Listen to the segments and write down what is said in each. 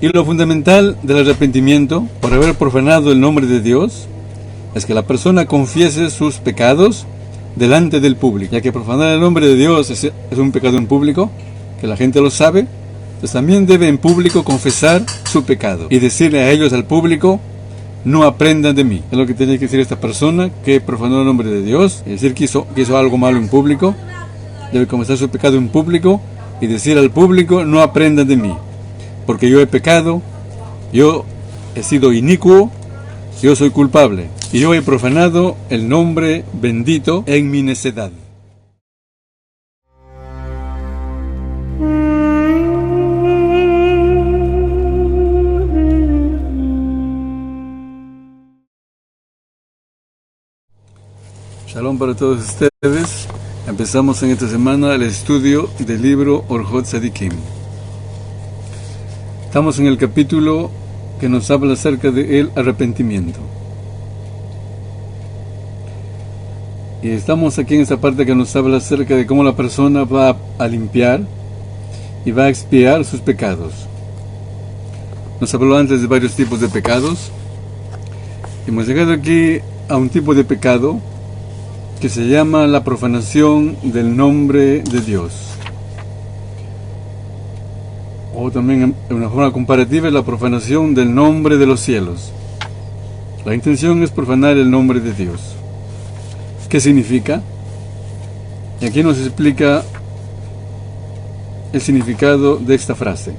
Y lo fundamental del arrepentimiento por haber profanado el nombre de Dios es que la persona confiese sus pecados delante del público, ya que profanar el nombre de Dios es un pecado en público, que la gente lo sabe, pues también debe en público confesar su pecado y decirle a ellos, al público: no aprendan de mí. Es lo que tiene que decir esta persona que profanó el nombre de Dios, es decir, que hizo algo malo en público. Debe confesar su pecado en público y decir al público: no aprendan de mí, porque yo he pecado, yo he sido inicuo, yo soy culpable, y yo he profanado el nombre bendito en mi necedad. Shalom para todos ustedes. Empezamos en esta semana el estudio del libro Orjot Tzadikim. Estamos en el capítulo que nos habla acerca del arrepentimiento. Y estamos aquí en esta parte que nos habla acerca de cómo la persona va a limpiar y va a expiar sus pecados. Nos habló antes de varios tipos de pecados. Hemos llegado aquí a un tipo de pecado que se llama la profanación del nombre de Dios. O también en una forma comparativa es la profanación del nombre de los cielos. La intención es profanar el nombre de Dios. ¿Qué significa? Y aquí nos explica el significado de esta frase.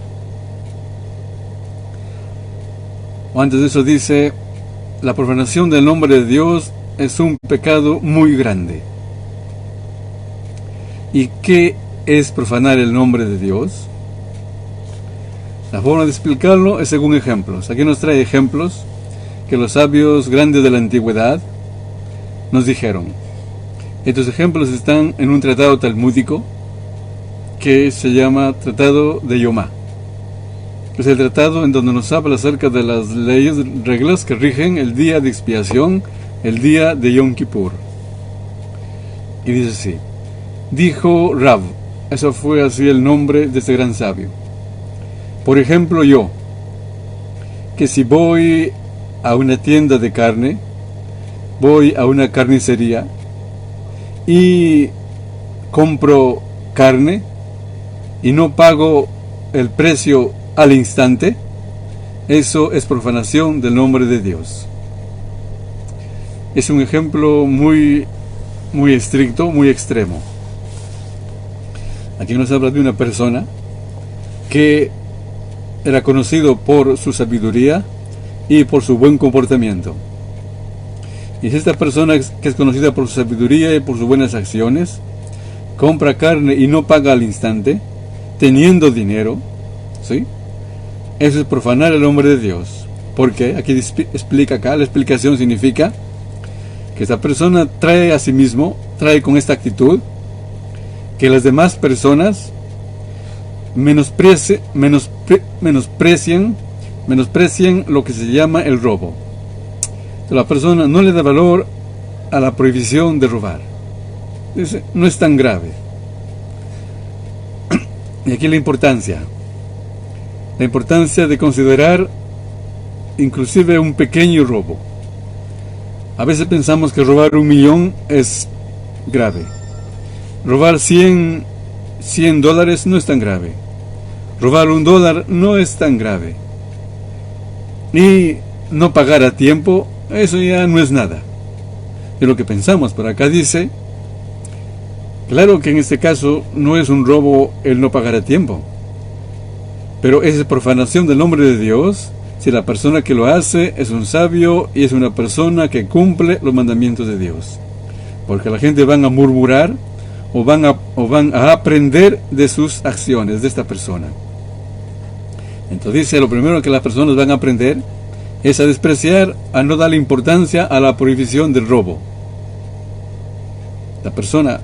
O antes de eso dice: la profanación del nombre de Dios es un pecado muy grande. ¿Y qué es profanar el nombre de Dios? La forma de explicarlo es según ejemplos. Aquí nos trae ejemplos que los sabios grandes de la antigüedad nos dijeron. Estos ejemplos están en un tratado talmúdico que se llama Tratado de Yomá. Es el tratado en donde nos habla acerca de las leyes, reglas que rigen el día de expiación, el día de Yom Kippur. Y dice así: dijo Rav, eso fue así el nombre de este gran sabio. Por ejemplo, yo, que si voy a una tienda de carne, voy a una carnicería y compro carne y no pago el precio al instante, eso es profanación del nombre de Dios. Es un ejemplo muy estricto, muy extremo. Aquí nos habla de una persona que era conocido por su sabiduría y por su buen comportamiento. Y si esta persona que es conocida por su sabiduría y por sus buenas acciones compra carne y no paga al instante, teniendo dinero, ¿sí? Eso es profanar el nombre de Dios. Porque aquí explica acá, la explicación significa que esta persona trae a sí mismo, trae con esta actitud que las demás personas menosprecian lo que se llama el robo. La persona no le da valor a la prohibición de robar. Dice, no es tan grave. Y aquí la importancia de considerar inclusive un pequeño robo. A veces pensamos que robar 1 millón es grave. Robar $100 no es tan grave. Robar $1 no es tan grave. Y no pagar a tiempo, eso ya no es nada. De lo que pensamos, por acá dice, claro que en este caso no es un robo el no pagar a tiempo, pero es profanación del nombre de Dios si la persona que lo hace es un sabio y es una persona que cumple los mandamientos de Dios. Porque la gente van a murmurar o van a aprender de sus acciones de esta persona. Entonces dice, lo primero que las personas van a aprender es a despreciar, a no darle importancia a la prohibición del robo. La persona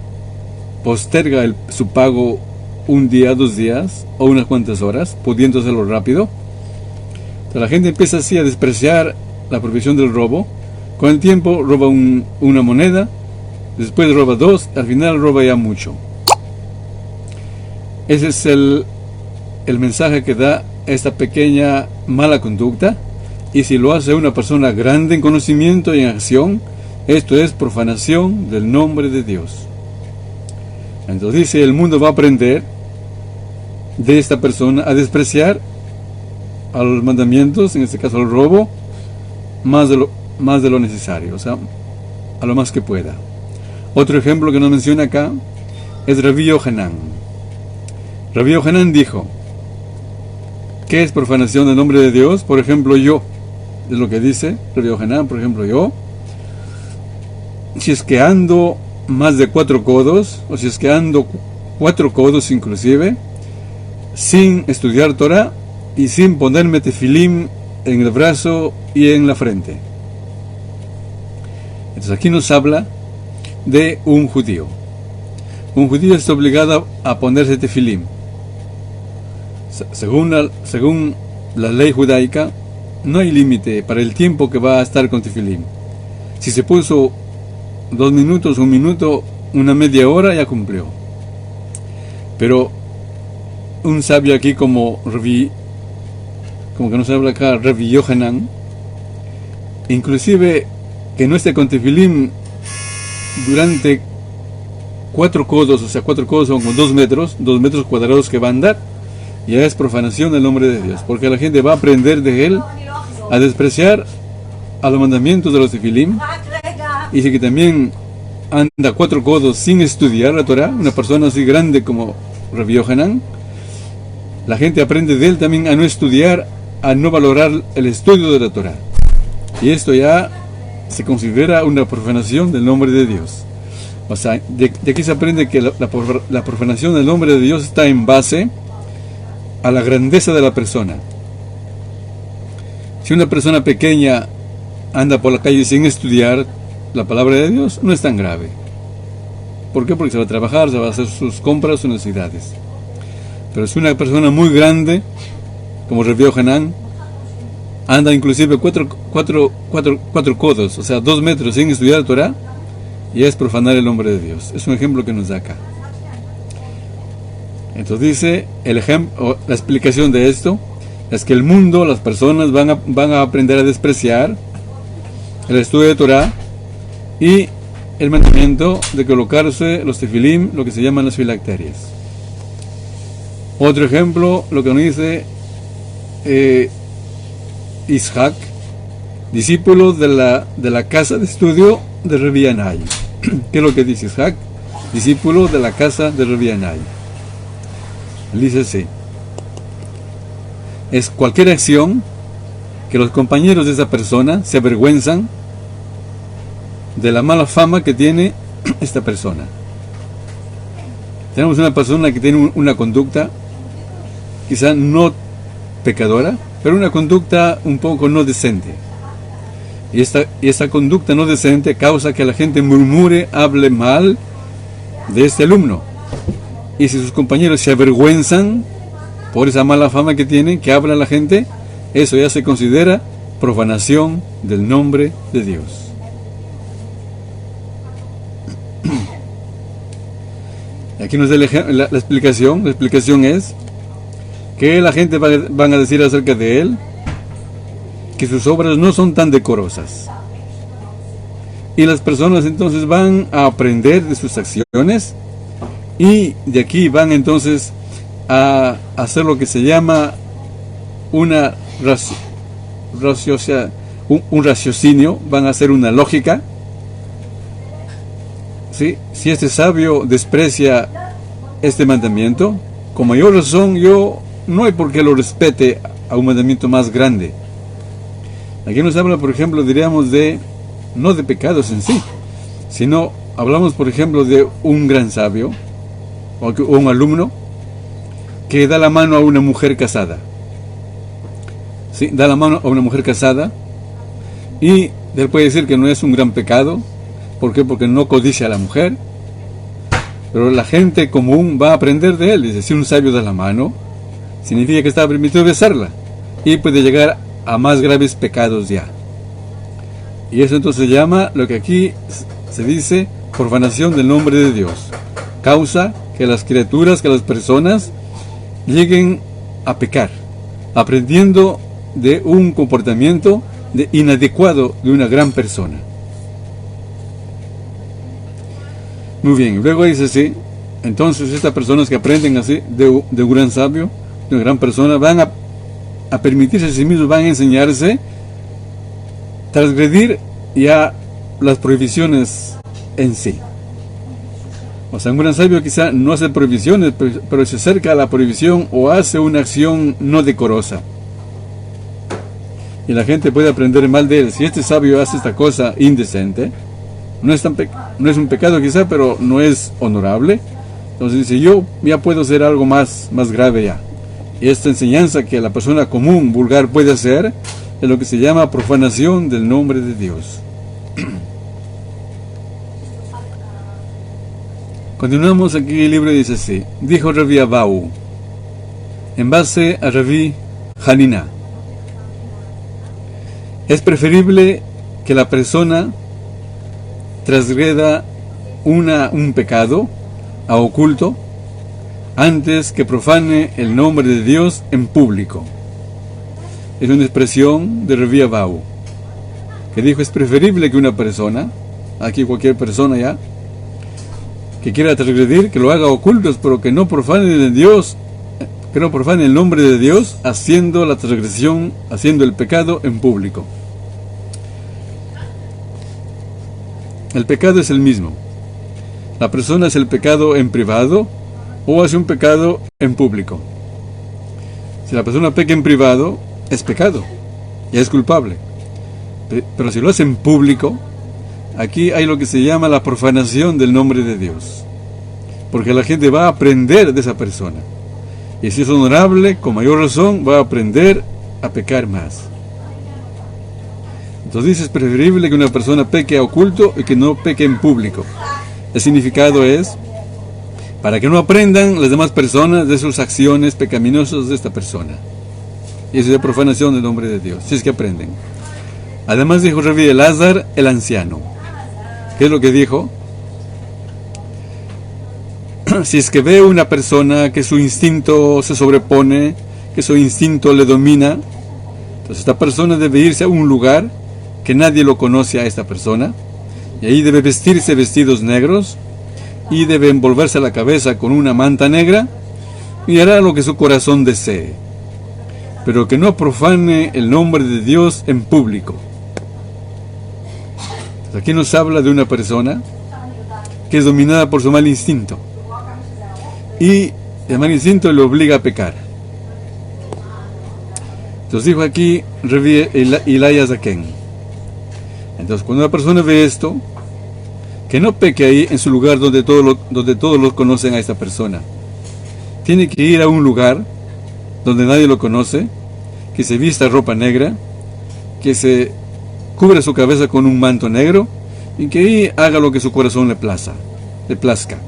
posterga su pago 1 día, 2 días o unas cuantas horas, pudiendo hacerlo rápido. Entonces la gente empieza así a despreciar la prohibición del robo. Con el tiempo roba una moneda, después roba 2, al final roba ya mucho. Ese es el mensaje que da esta pequeña mala conducta, y si lo hace una persona grande en conocimiento y en acción, esto es profanación del nombre de Dios. Entonces dice, el mundo va a aprender de esta persona a despreciar a los mandamientos, en este caso el robo, más de lo necesario, o sea, a lo más que pueda. Otro ejemplo que nos menciona acá es Rabbi Yohanan. Rabbi Yohanan dijo, ¿qué es profanación del nombre de Dios? Por ejemplo, yo, es lo que dice Rabbi Yohanan, por ejemplo, yo, si es que ando más de 4 codos, o si es que ando 4 codos inclusive, sin estudiar Torah y sin ponerme tefilim en el brazo y en la frente. Entonces aquí nos habla de un judío. Un judío está obligado a ponerse tefilim. Según la ley judaica, no hay límite para el tiempo que va a estar con tefilim. Si se puso 2 minutos, 1 minuto, una media hora, ya cumplió. Pero un sabio aquí como que nos habla acá, Rabbi Yohanan, inclusive que no esté con tefilim durante 4 codos, o sea, 4 codos son como 2 metros cuadrados que va a andar, ya es profanación del nombre de Dios, porque la gente va a aprender de él a despreciar a los mandamientos de los tefilim. Y si que también anda 4 codos sin estudiar la Torah, una persona así grande como Rabbi Yohanan, la gente aprende de él también a no estudiar, a no valorar el estudio de la Torah. Y esto ya se considera una profanación del nombre de Dios. O sea, de aquí se aprende que la profanación del nombre de Dios está en base a la grandeza de la persona. Si una persona pequeña anda por la calle sin estudiar la palabra de Dios, no es tan grave. ¿Por qué? Porque se va a trabajar, se va a hacer sus compras, sus necesidades. Pero si una persona muy grande, como Rabbi Yohanan, anda inclusive 4 codos, o sea, 2 metros sin estudiar Torah, y es profanar el nombre de Dios. Es un ejemplo que nos da acá. Entonces dice, la explicación de esto es que el mundo, las personas van a aprender a despreciar el estudio de Torah y el mandamiento de colocarse los tefilim, lo que se llaman las filacterias. Otro ejemplo, lo que nos dice Ishak, discípulo de la casa de estudio de Rabbi Yanai. ¿Qué es lo que dice Ishak? Discípulo de la casa de Rabbi Yanai. Dice así: es cualquier acción que los compañeros de esa persona se avergüenzan de la mala fama que tiene esta persona. Tenemos una persona que tiene una conducta quizá no pecadora, pero una conducta un poco no decente. Y esta conducta no decente causa que la gente murmure, hable mal de este alumno. Y si sus compañeros se avergüenzan por esa mala fama que tienen, que habla la gente, eso ya se considera profanación del nombre de Dios. Aquí nos da la explicación. La explicación es que la gente van a decir acerca de él que sus obras no son tan decorosas. Y las personas entonces van a aprender de sus acciones y de aquí van entonces a hacer lo que se llama un raciocinio, van a hacer una lógica. ¿Sí? Si este sabio desprecia este mandamiento, con mayor razón yo no hay por qué lo respete a un mandamiento más grande. Aquí nos habla, por ejemplo, diríamos no de pecados en sí, sino hablamos, por ejemplo, de un gran sabio o un alumno que da la mano a una mujer casada. ¿Sí? Da la mano a una mujer casada y él puede decir que no es un gran pecado. ¿Por qué? Porque no codicia a la mujer. Pero la gente común va a aprender de él. Dice, si un sabio da la mano, significa que está permitido besarla. Y puede llegar a más graves pecados ya. Y eso entonces se llama, lo que aquí se dice, profanación del nombre de Dios. Causa que las criaturas, que las personas lleguen a pecar. aprendiendo de un comportamiento inadecuado de una gran persona. Muy bien, luego dice así, entonces estas personas que aprenden así de un gran sabio, de una gran persona, van a permitirse a sí mismos, van a enseñarse, transgredir ya las prohibiciones en sí. O sea, un gran sabio quizá no hace prohibiciones, pero se acerca a la prohibición o hace una acción no decorosa. Y la gente puede aprender mal de él. Si este sabio hace esta cosa indecente, no es un pecado quizá, pero no es honorable. Entonces dice, yo ya puedo hacer algo más grave ya. Y esta enseñanza que la persona común, vulgar, puede hacer, es lo que se llama profanación del nombre de Dios. Continuamos aquí, el libro dice así, dijo Rabbi Abau, en base a Rabbi Hanina, es preferible que la persona transgreda un pecado a oculto antes que profane el nombre de Dios en público. Es una expresión de Rabbi Abau, que dijo, es preferible que una persona, aquí cualquier persona ya, que quiera transgredir, que lo haga ocultos, pero que no profane el Dios, que no profane el nombre de Dios, haciendo la transgresión, haciendo el pecado en público. El pecado es el mismo. La persona hace el pecado en privado o hace un pecado en público. Si la persona peca en privado, es pecado, ya es culpable. Pero si lo hace en público, aquí hay lo que se llama la profanación del nombre de Dios, porque la gente va a aprender de esa persona, y si es honorable, con mayor razón va a aprender a pecar más. Entonces dice, es preferible que una persona peque a oculto y que no peque en público. El significado es para que no aprendan las demás personas de sus acciones pecaminosas de esta persona, y eso es profanación del nombre de Dios, si es que aprenden. Además dijo Rabbi Elazar el anciano, ¿qué es lo que dijo? Si es que ve una persona que su instinto se sobrepone, que su instinto le domina, entonces esta persona debe irse a un lugar que nadie lo conoce a esta persona, y ahí debe vestirse vestidos negros, y debe envolverse la cabeza con una manta negra, y hará lo que su corazón desee, pero que no profane el nombre de Dios en público. Aquí nos habla de una persona que es dominada por su mal instinto, y el mal instinto le obliga a pecar. Entonces dijo aquí Rabbi Elías Zaken, entonces cuando una persona ve esto, que no peque ahí en su lugar donde todos lo conocen a esta persona. Tiene que ir a un lugar donde nadie lo conoce, que se vista ropa negra, que se cubre su cabeza con un manto negro, y que ahí haga lo que su corazón le plazca.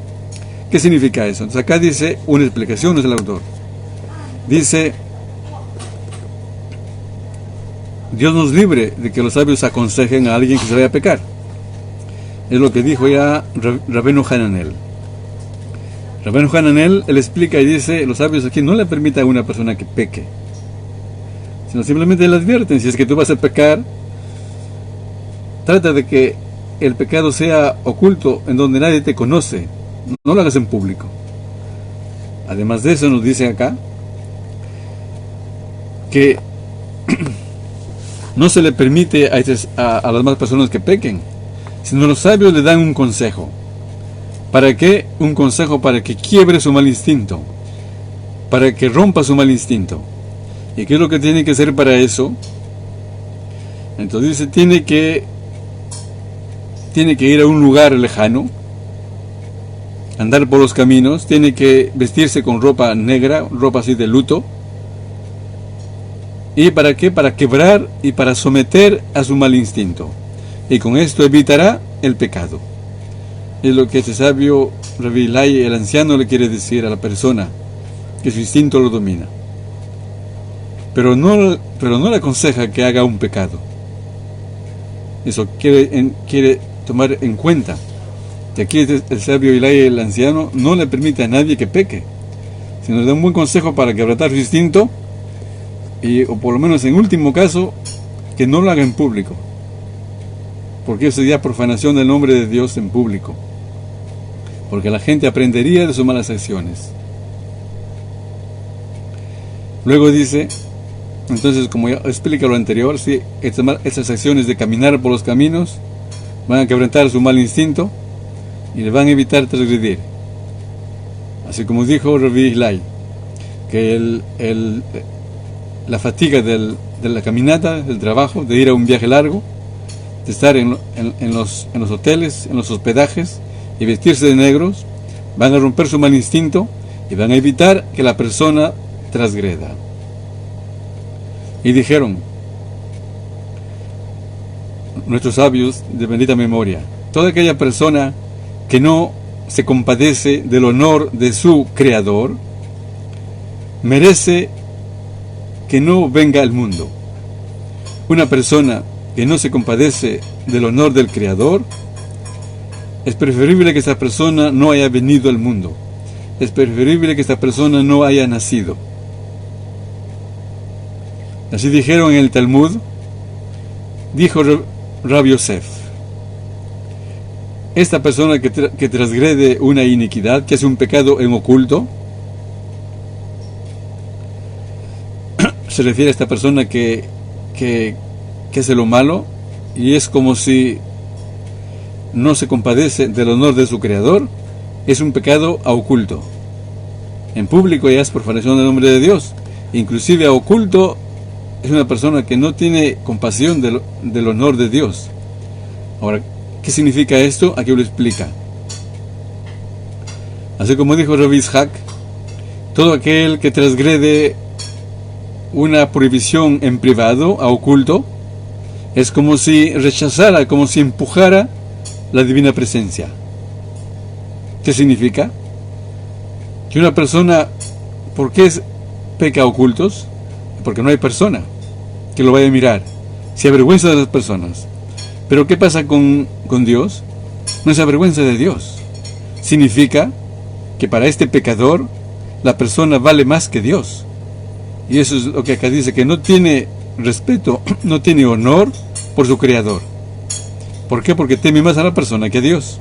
¿Qué significa eso? Entonces acá dice una explicación, no es el autor. Dice, Dios nos libre de que los sabios aconsejen a alguien que se vaya a pecar. Es lo que dijo ya Rabbeinu Hananel. Rabbeinu Hananel, él explica y dice, los sabios aquí no le permiten a una persona que peque, sino simplemente le advierten, si es que tú vas a pecar, trata de que el pecado sea oculto, en donde nadie te conoce, no lo hagas en público. Además de eso nos dicen acá, que no se le permite a las demás personas que pequen, sino los sabios le dan un consejo. ¿Para qué? Un consejo para que quiebre su mal instinto, para que rompa su mal instinto. ¿Y qué es lo que tiene que hacer para eso? Entonces dice, tiene que ir a un lugar lejano, andar por los caminos, tiene que vestirse con ropa negra, ropa así de luto. ¿Y para qué? Para quebrar y para someter a su mal instinto. Y con esto evitará el pecado. Es lo que este sabio Rabbi Elías el anciano le quiere decir a la persona, que su instinto lo domina. Pero no le aconseja que haga un pecado. Eso quiere tomar en cuenta. Que aquí el sabio Elías el anciano no le permite a nadie que peque, sino le da un buen consejo para quebrantar su instinto o por lo menos en último caso, que no lo haga en público, porque eso sería profanación del nombre de Dios en público, porque la gente aprendería de sus malas acciones. Luego dice, entonces, como ya explica lo anterior, ¿sí? Estas acciones de caminar por los caminos van a quebrantar su mal instinto y le van a evitar transgredir. Así como dijo Rabbi Islay, que la fatiga de la caminata, del trabajo, de ir a un viaje largo, de estar en los hoteles, en los hospedajes y vestirse de negros, van a romper su mal instinto y van a evitar que la persona transgreda. Y dijeron nuestros sabios de bendita memoria, toda aquella persona que no se compadece del honor de su Creador, merece que no venga al mundo. Una persona que no se compadece del honor del Creador, es preferible que esa persona no haya venido al mundo. Es preferible que esta persona no haya nacido. Así dijeron en el Talmud, dijo Rabbi Yosef, esta persona que transgrede una iniquidad, que hace un pecado en oculto, se refiere a esta persona que hace lo malo y es como si no se compadece del honor de su Creador, es un pecado a oculto. En público ya es profanación del nombre de Dios, inclusive a oculto es una persona que no tiene compasión del honor de Dios. Ahora, ¿qué significa esto? Aquí lo explica. Así como dijo Rabbi Ishak, todo aquel que transgrede una prohibición en privado, a oculto, es como si rechazara, como si empujara la divina presencia. ¿Qué significa? Que una persona, ¿por qué peca a ocultos? Porque no hay persona que lo vaya a mirar, se avergüenza de las personas. Pero ¿qué pasa con Dios? No se avergüenza de Dios. Significa que para este pecador la persona vale más que Dios. Y eso es lo que acá dice, que no tiene respeto, no tiene honor por su Creador. ¿Por qué? Porque teme más a la persona que a Dios.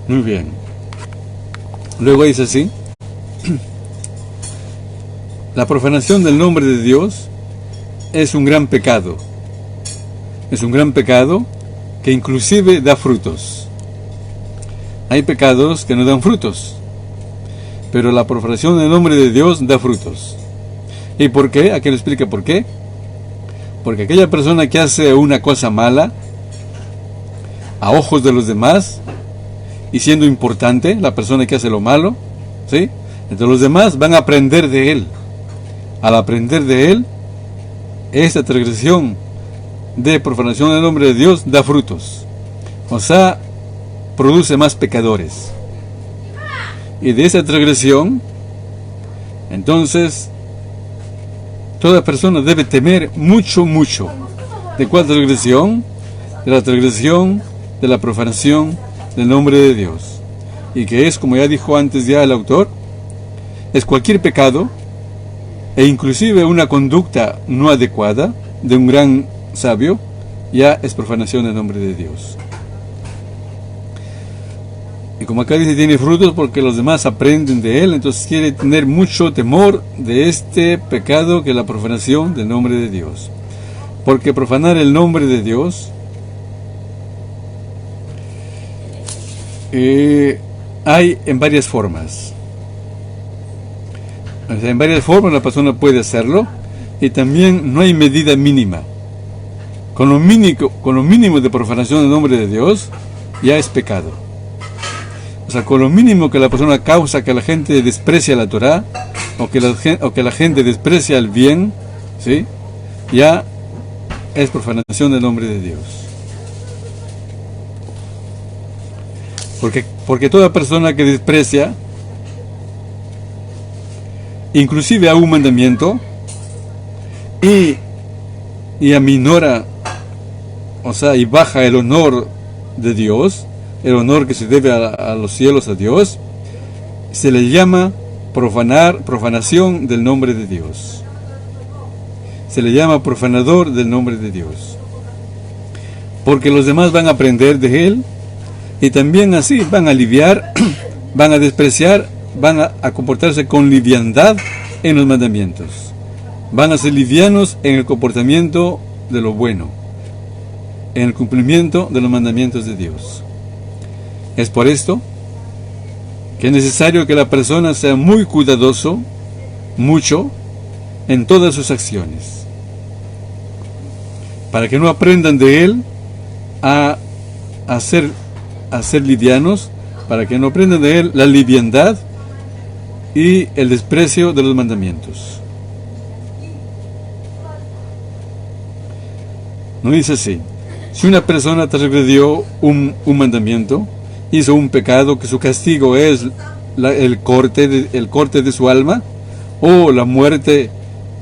Muy bien. Luego dice así, la profanación del nombre de Dios es un gran pecado. Es un gran pecado que inclusive da frutos. Hay pecados que no dan frutos, pero la profanación del nombre de Dios da frutos. ¿Y por qué? Aquí lo explica por qué. Porque aquella persona que hace una cosa mala a ojos de los demás y siendo importante, la persona que hace lo malo, ¿sí? Entonces los demás van a aprender de él. Al aprender de él, esta transgresión de profanación del nombre de Dios da frutos. O sea, produce más pecadores. Y de esa transgresión, entonces, toda persona debe temer mucho, mucho. ¿De cuál transgresión? De la transgresión de la profanación del nombre de Dios. Y que es, como ya dijo antes ya el autor, es cualquier pecado e inclusive una conducta no adecuada de un gran sabio, ya es profanación del nombre de Dios. Y como acá dice, tiene frutos porque los demás aprenden de él, entonces quiere tener mucho temor de este pecado que es la profanación del nombre de Dios. Porque profanar el nombre de Dios hay en varias formas. O sea, en varias formas la persona puede hacerlo, y también no hay medida mínima. Con lo mínimo de profanación del nombre de Dios ya es pecado. O sea, con lo mínimo que la persona causa que la gente desprecia la Torá, o que la gente desprecia el bien, ¿sí? Ya es profanación del nombre de Dios. Porque toda persona que desprecia, inclusive a un mandamiento, y aminora, o sea, y baja el honor de Dios, el honor que se debe a los cielos, a Dios, se le llama profanación del nombre de Dios. Se le llama profanador del nombre de Dios, porque los demás van a aprender de él y también así van a aliviar, van a despreciar, van a comportarse con liviandad en los mandamientos. Van a ser livianos en el comportamiento de lo bueno, en el cumplimiento de los mandamientos de Dios. Es por esto que es necesario que la persona sea muy cuidadoso, mucho, en todas sus acciones, para que no aprendan de él a ser livianos, para que no aprendan de él la liviandad y el desprecio de los mandamientos. No dice así: si una persona transgredió un mandamiento, hizo un pecado que su castigo es el corte de su alma, o la muerte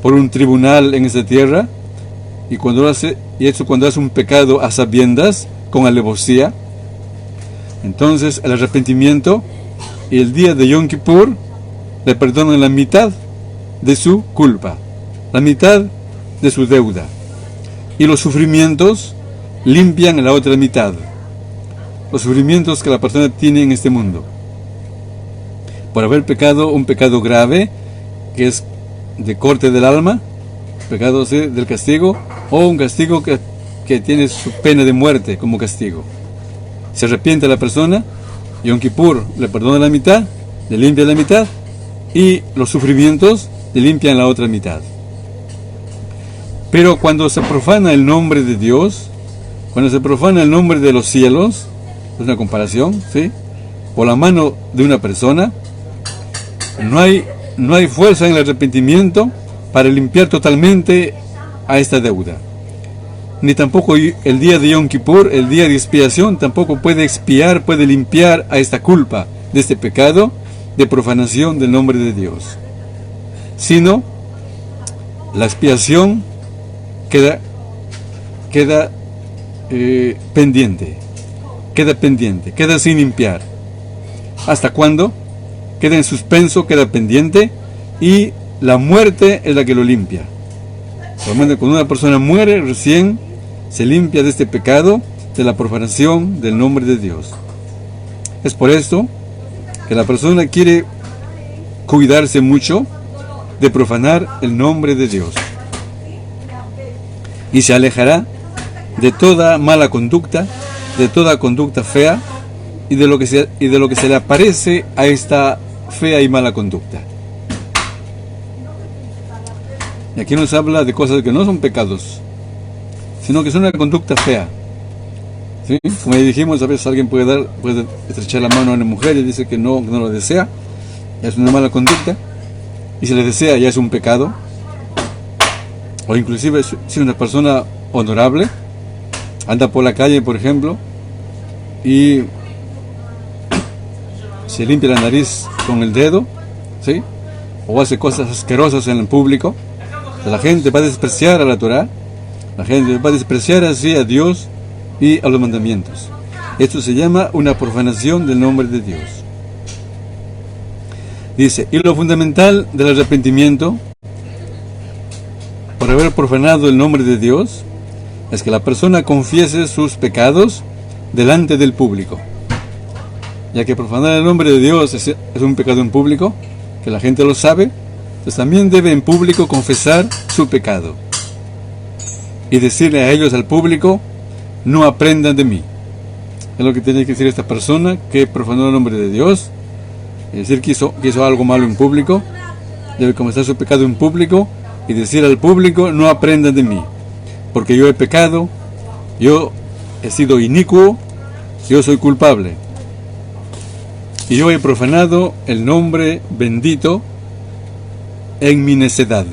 por un tribunal en esta tierra, y cuando hace un pecado a sabiendas, con alevosía, entonces el arrepentimiento y el día de Yom Kippur le perdonan la mitad de su culpa, la mitad de su deuda, y los sufrimientos limpian la otra mitad, los sufrimientos que la persona tiene en este mundo por haber pecado un pecado grave, que es de corte del alma, pecado del castigo, o un castigo que tiene su pena de muerte como castigo. Se arrepiente la persona, Yom Kippur le perdona la mitad, le limpia la mitad, y los sufrimientos le limpian la otra mitad. Pero cuando se profana el nombre de Dios, cuando se profana el nombre de los cielos, es una comparación, ¿sí?, por la mano de una persona, no hay fuerza en el arrepentimiento para limpiar totalmente a esta deuda. Ni tampoco el día de Yom Kippur, el día de expiación, tampoco puede expiar, puede limpiar a esta culpa, de este pecado de profanación del nombre de Dios. Sino, la expiación queda pendiente, queda sin limpiar. ¿Hasta cuándo? Queda en suspenso, queda pendiente, y la muerte es la que lo limpia. Solamente cuando una persona muere, recién se limpia de este pecado, de la profanación del nombre de Dios. Es por esto que la persona quiere cuidarse mucho de profanar el nombre de Dios, y se alejará de toda mala conducta, de toda conducta fea, y de lo que se le aparece a esta fea y mala conducta. Y aquí nos habla de cosas que no son pecados, sino que son una conducta fea, ¿sí? Como ya dijimos, a veces alguien puede estrechar la mano a una mujer y dice que no lo desea, ya es una mala conducta, y si le desea ya es un pecado. O inclusive si una persona honorable anda por la calle, por ejemplo, y se limpia la nariz con el dedo, ¿sí?, o hace cosas asquerosas en el público, la gente va a despreciar a la Torah, la gente va a despreciar así a Dios y a los mandamientos. Esto se llama una profanación del nombre de Dios. Dice: y lo fundamental del arrepentimiento por haber profanado el nombre de Dios es que la persona confiese sus pecados delante del público, ya que profanar el nombre de Dios es un pecado en público, que la gente lo sabe. Entonces también debe en público confesar su pecado y decirle a ellos, al público: no aprendan de mí. Es lo que tiene que decir esta persona que profanó el nombre de Dios, es decir, que hizo algo malo en público. Debe confesar su pecado en público y decir al público: no aprendan de mí, porque yo he pecado, yo he sido inicuo, yo soy culpable, y yo he profanado el nombre bendito en mi necedad.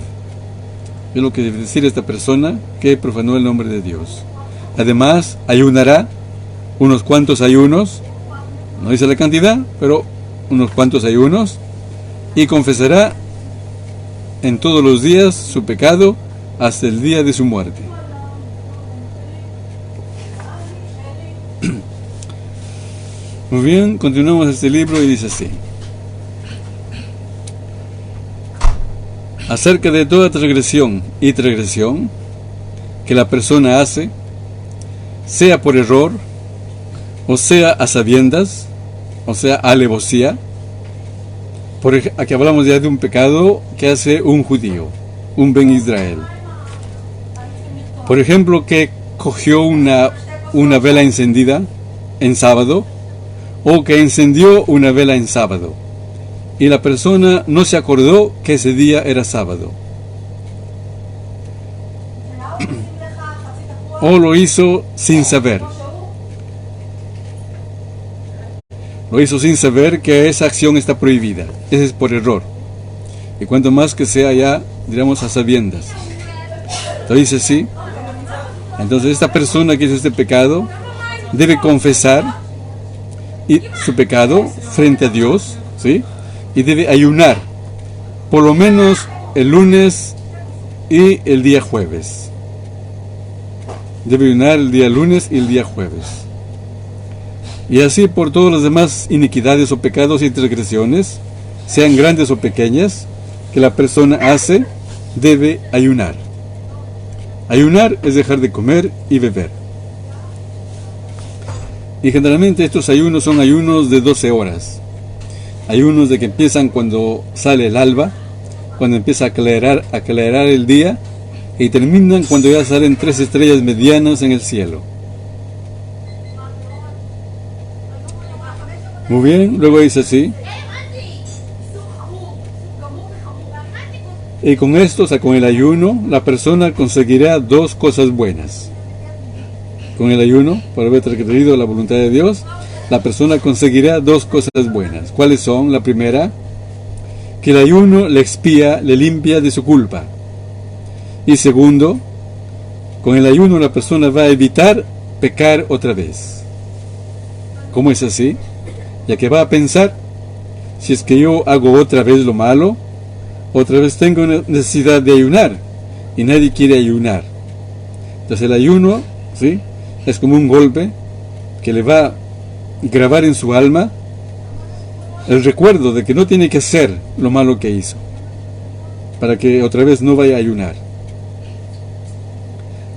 Es lo que debe decir esta persona que profanó el nombre de Dios. Además, ayunará unos cuantos ayunos, no dice la cantidad, pero unos cuantos ayunos, y confesará en todos los días su pecado hasta el día de su muerte. Muy bien, continuamos este libro y dice así: acerca de toda transgresión y transgresión que la persona hace, sea por error, o sea a sabiendas, o sea alevosía. Aquí hablamos ya de un pecado que hace un judío, un Ben Israel. Por ejemplo, que cogió una vela encendida en sábado, o que encendió una vela en sábado, y la persona no se acordó que ese día era sábado. O lo hizo sin saber. Lo hizo sin saber que esa acción está prohibida. Ese es por error. Y cuanto más que sea ya, diríamos, a sabiendas. Entonces sí. Entonces esta persona que hizo este pecado debe confesar su pecado frente a Dios, ¿sí? Y debe ayunar por lo menos el lunes y el día jueves. Debe ayunar el día lunes y el día jueves. Y así por todas las demás iniquidades o pecados y transgresiones, sean grandes o pequeñas, que la persona hace, debe ayunar. Ayunar es dejar de comer y beber. Y generalmente estos ayunos son ayunos de 12 horas. Ayunos de que empiezan cuando sale el alba, cuando empieza a aclarar el día, y terminan cuando ya salen 3 estrellas medianas en el cielo. Muy bien, luego dice así. Y con esto, o sea, con el ayuno, la persona conseguirá 2 cosas buenas. Con el ayuno, por haber transgredido la voluntad de Dios, la persona conseguirá 2 cosas buenas. ¿Cuáles son? La primera, que el ayuno le expía, le limpia de su culpa. Y segundo, con el ayuno la persona va a evitar pecar otra vez. ¿Cómo es así? Ya que va a pensar, si es que yo hago otra vez lo malo, otra vez tengo necesidad de ayunar, y nadie quiere ayunar. Entonces el ayuno, ¿sí?, es como un golpe que le va a grabar en su alma el recuerdo de que no tiene que hacer lo malo que hizo, para que otra vez no vaya a ayunar.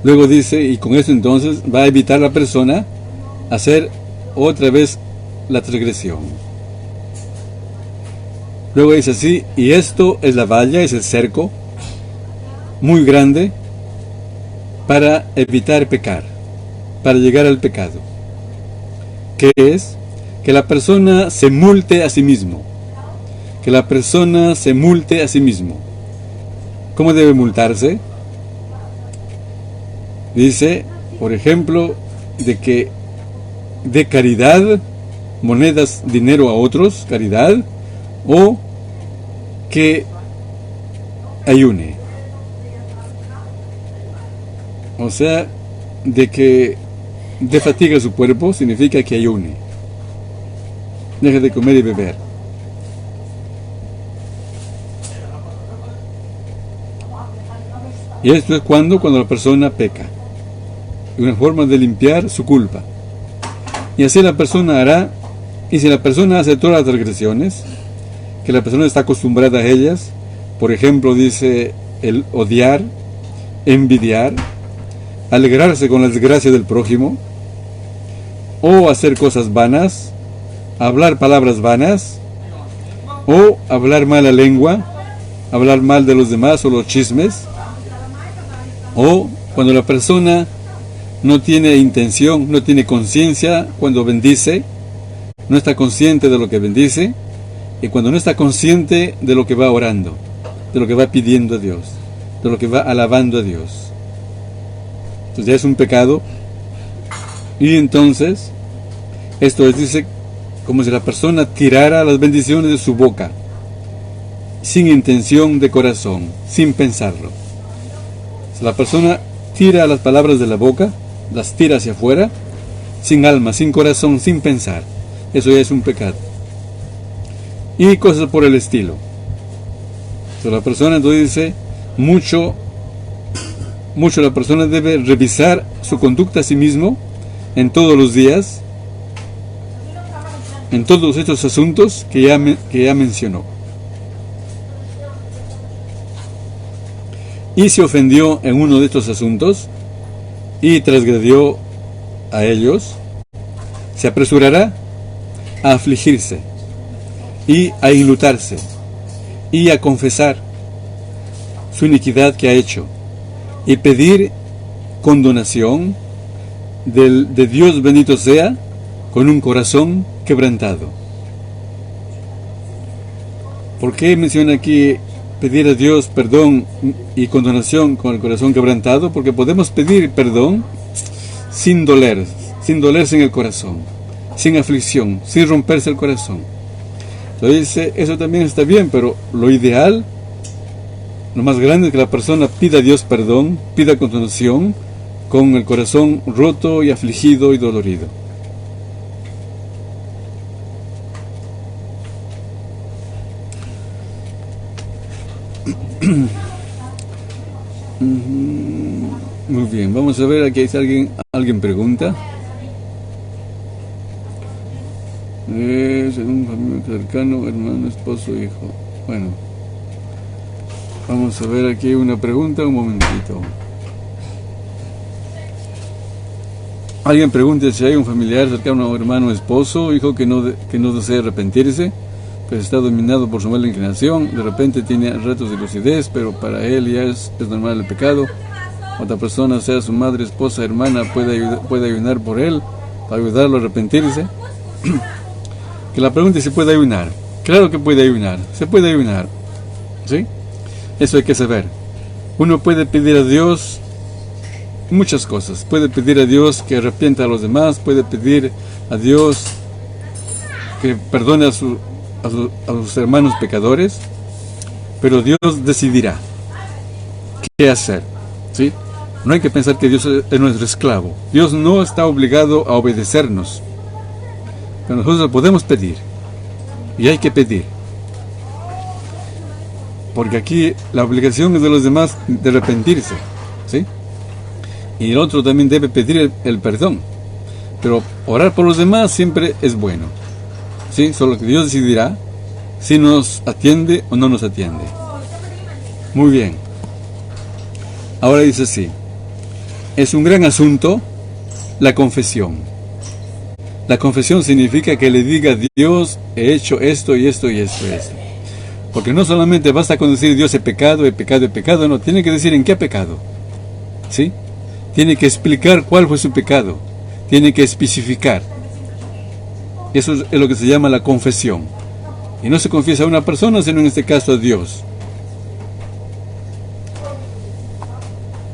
Luego dice, y con eso entonces va a evitar la persona hacer otra vez la transgresión. Luego dice así, y esto es la valla, es el cerco muy grande para evitar pecar, para llegar al pecado, que es que la persona se multe a sí mismo, que la persona se multe a sí mismo. ¿Cómo debe multarse? Dice, por ejemplo, de que dé caridad, monedas, dinero a otros, caridad, o que ayune. O sea, de que dé fatiga a su cuerpo, significa que ayune. Deje de comer y beber. Y esto es cuando la persona peca. Una forma de limpiar su culpa. Y así la persona hará. Y si la persona hace todas las transgresiones, que la persona está acostumbrada a ellas, por ejemplo, dice el odiar, envidiar, alegrarse con las desgracias del prójimo, o hacer cosas vanas, hablar palabras vanas, o hablar mala lengua, hablar mal de los demás o los chismes, o cuando la persona no tiene intención, no tiene conciencia cuando bendice, no está consciente de lo que bendice, y cuando no está consciente de lo que va orando, de lo que va pidiendo a Dios, de lo que va alabando a Dios. Entonces ya es un pecado. Y entonces, esto es, dice, como si la persona tirara las bendiciones de su boca, sin intención de corazón, sin pensarlo. Si la persona tira las palabras de la boca, las tira hacia afuera, sin alma, sin corazón, sin pensar, eso ya es un pecado. Y cosas por el estilo. Entonces la persona entonces dice, mucho la persona debe revisar su conducta a sí mismo en todos los días, en todos estos asuntos que ya mencionó. y se ofendió en uno de estos asuntos y transgredió a ellos, se apresurará a afligirse y a enlutarse y a confesar su iniquidad que ha hecho y pedir condonación de Dios bendito sea, con un corazón quebrantado. ¿Por qué menciona aquí pedir a Dios perdón y condonación con el corazón quebrantado? Porque podemos pedir perdón sin dolerse en el corazón, sin aflicción, sin romperse el corazón. Entonces dice, eso también está bien, pero lo ideal, lo más grande es que la persona pida a Dios perdón, pida condonación con el corazón roto y afligido y dolorido. Muy bien, vamos a ver, aquí hay alguien pregunta. Es un familiar cercano, hermano, esposo, hijo. Bueno, vamos a ver aquí una pregunta, un momentito. Alguien pregunta si hay un familiar cercano, hermano, esposo, hijo que no desea arrepentirse, pues está dominado por su mala inclinación, de repente tiene ratos de lucidez, pero para él ya es normal el pecado. Otra persona, sea su madre, esposa, hermana, puede ayunar por él, para ayudarlo a arrepentirse. Que la pregunta es si puede ayunar. Claro que puede ayunar, se puede ayunar, ¿sí? Eso hay que saber. Uno puede pedir a Dios muchas cosas. Puede pedir a Dios que arrepienta a los demás, puede pedir a Dios que perdone a sus hermanos pecadores, pero Dios decidirá qué hacer, ¿sí? No hay que pensar que Dios es nuestro esclavo. Dios no está obligado a obedecernos, pero nosotros podemos pedir, y hay que pedir, porque aquí la obligación es de los demás de arrepentirse, ¿sí? Y el otro también debe pedir el perdón, pero orar por los demás siempre es bueno, ¿sí? Solo que Dios decidirá si nos atiende o no nos atiende. Muy bien. Ahora dice así: es un gran asunto la confesión. La confesión significa que le diga a Dios, he hecho esto y esto y esto y esto. Porque no solamente basta con decir Dios he pecado, no, tiene que decir en qué ha pecado, ¿sí? Tiene que explicar cuál fue su pecado, tiene que especificar. Eso es lo que se llama la confesión. Y no se confiesa a una persona, sino en este caso a Dios.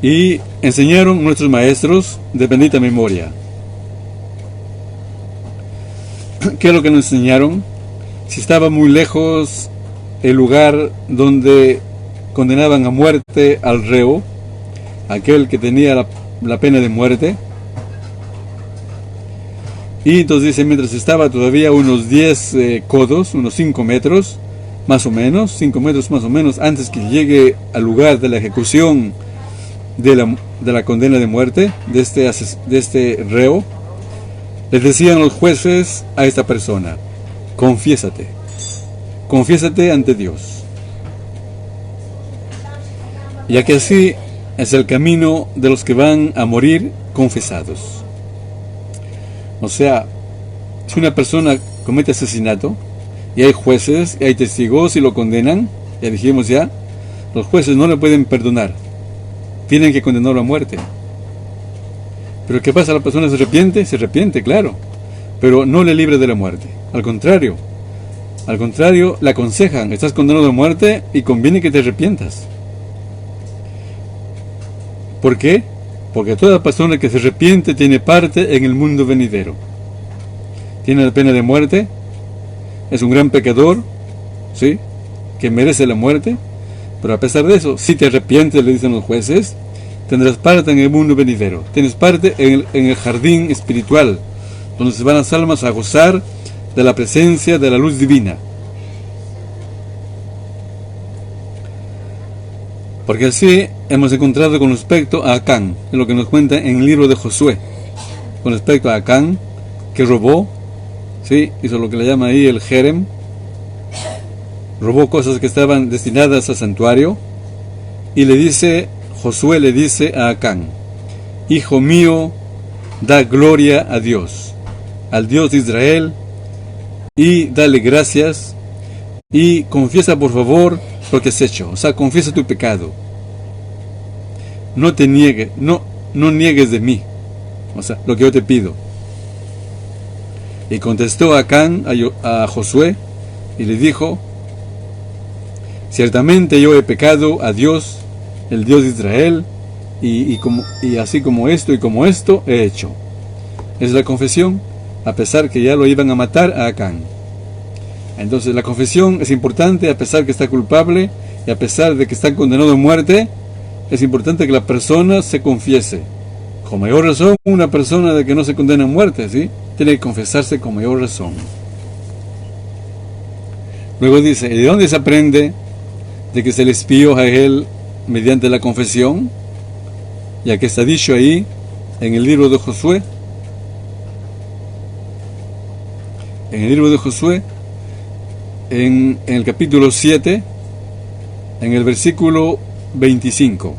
Y enseñaron nuestros maestros de bendita memoria. ¿Qué es lo que nos enseñaron? Si estaba muy lejos el lugar donde condenaban a muerte al reo, aquel que tenía la pena de muerte, y entonces dice, mientras estaba todavía unos 10 codos, unos 5 metros, más o menos, 5 metros más o menos, antes que llegue al lugar de la ejecución de la condena de muerte de este reo, les decían los jueces a esta persona, confiésate ante Dios, ya que así es el camino de los que van a morir confesados. O sea, si una persona comete asesinato y hay jueces y hay testigos y lo condenan, ya dijimos ya, los jueces no le pueden perdonar, tienen que condenarlo a muerte. Pero ¿qué pasa? La persona se arrepiente, claro, pero no le libre de la muerte. Al contrario, le aconsejan, estás condenado a muerte y conviene que te arrepientas. ¿Por qué? Porque toda persona que se arrepiente tiene parte en el mundo venidero. Tiene la pena de muerte, es un gran pecador, ¿sí?, que merece la muerte, pero a pesar de eso, si te arrepientes, le dicen los jueces, tendrás parte en el mundo venidero, tienes parte en el jardín espiritual, donde se van las almas a gozar de la presencia de la luz divina. Porque así hemos encontrado con respecto a Acán, en lo que nos cuenta en el libro de Josué, con respecto a Acán, que robó, ¿sí?, hizo lo que le llama ahí el jerem, robó cosas que estaban destinadas al santuario, y le dice Josué le dice a Acán: hijo mío, da gloria a Dios, al Dios de Israel, y dale gracias, y confiesa por favor lo que has hecho. O sea, confiesa tu pecado. No te niegues, no niegues de mí, o sea, lo que yo te pido. Y contestó Acán a Josué y le dijo: ciertamente yo he pecado a Dios, el Dios de Israel, y así como esto y como esto he hecho. Es la confesión, a pesar que ya lo iban a matar a Acán. Entonces la confesión es importante, a pesar que está culpable y a pesar de que está condenado a muerte. Es importante que la persona se confiese. Con mayor razón, una persona de que no se condena a muerte, ¿sí? Tiene que confesarse con mayor razón. Luego dice: ¿y de dónde se aprende de que se le espió a él mediante la confesión? Ya que está dicho ahí en el libro de Josué. En el libro de Josué, en el capítulo 7, en el versículo 25,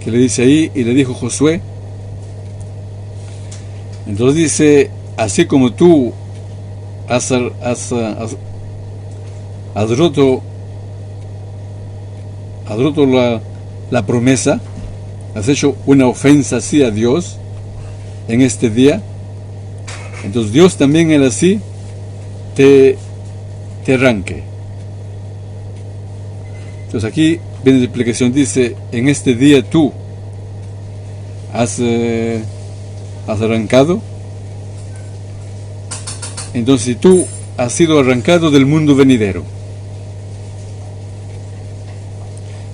que le dice ahí: y le dijo Josué. Entonces dice: así como tú has roto la promesa, has hecho una ofensa así a Dios en este día, entonces Dios también él así te arranque. Entonces aquí viene la explicación, dice: en este día tú has arrancado. Entonces si tú has sido arrancado del mundo venidero,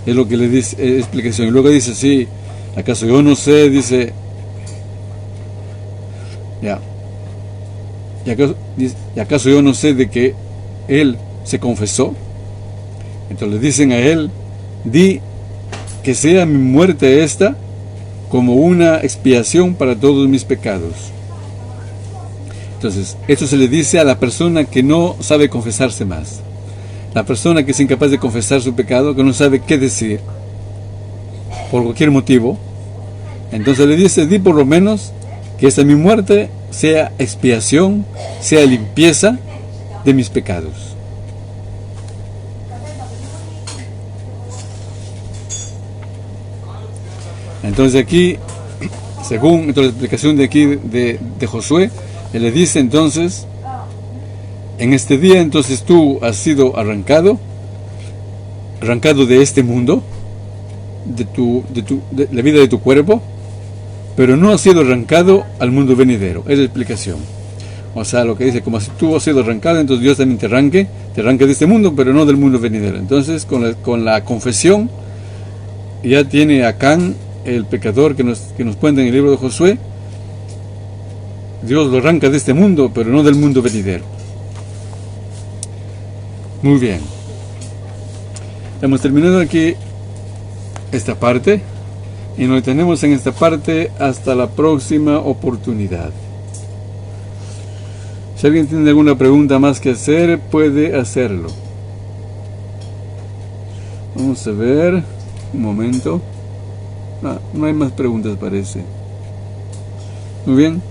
es lo que le dice explicación. Y luego dice: sí, acaso yo no sé, dice, ¿y acaso yo no sé de que él se confesó? Entonces le dicen a él: di que sea mi muerte esta como una expiación para todos mis pecados. Entonces, esto se le dice a la persona que no sabe confesarse más. La persona que es incapaz de confesar su pecado, que no sabe qué decir, por cualquier motivo. Entonces le dice: di por lo menos que esta mi muerte sea expiación, sea limpieza de mis pecados. Entonces aquí, según la explicación de aquí de Josué, él le dice entonces: en este día entonces tú has sido arrancado de este mundo, de la vida de tu cuerpo, pero no has sido arrancado al mundo venidero. Es la explicación. O sea, lo que dice, como si tú has sido arrancado, entonces Dios también te arranque de este mundo, pero no del mundo venidero. Entonces, con la confesión, ya tiene Acán, el pecador que nos cuenta en el libro de Josué, Dios lo arranca de este mundo, pero no del mundo venidero. Muy bien. Hemos terminado aquí esta parte y nos detenemos en esta parte hasta la próxima oportunidad. Si alguien tiene alguna pregunta más que hacer, puede hacerlo. Vamos a ver. Un momento. No hay más preguntas, parece. Muy bien.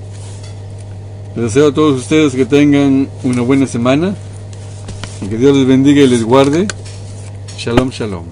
Les deseo a todos ustedes que tengan una buena semana y que Dios les bendiga y les guarde. Shalom, shalom.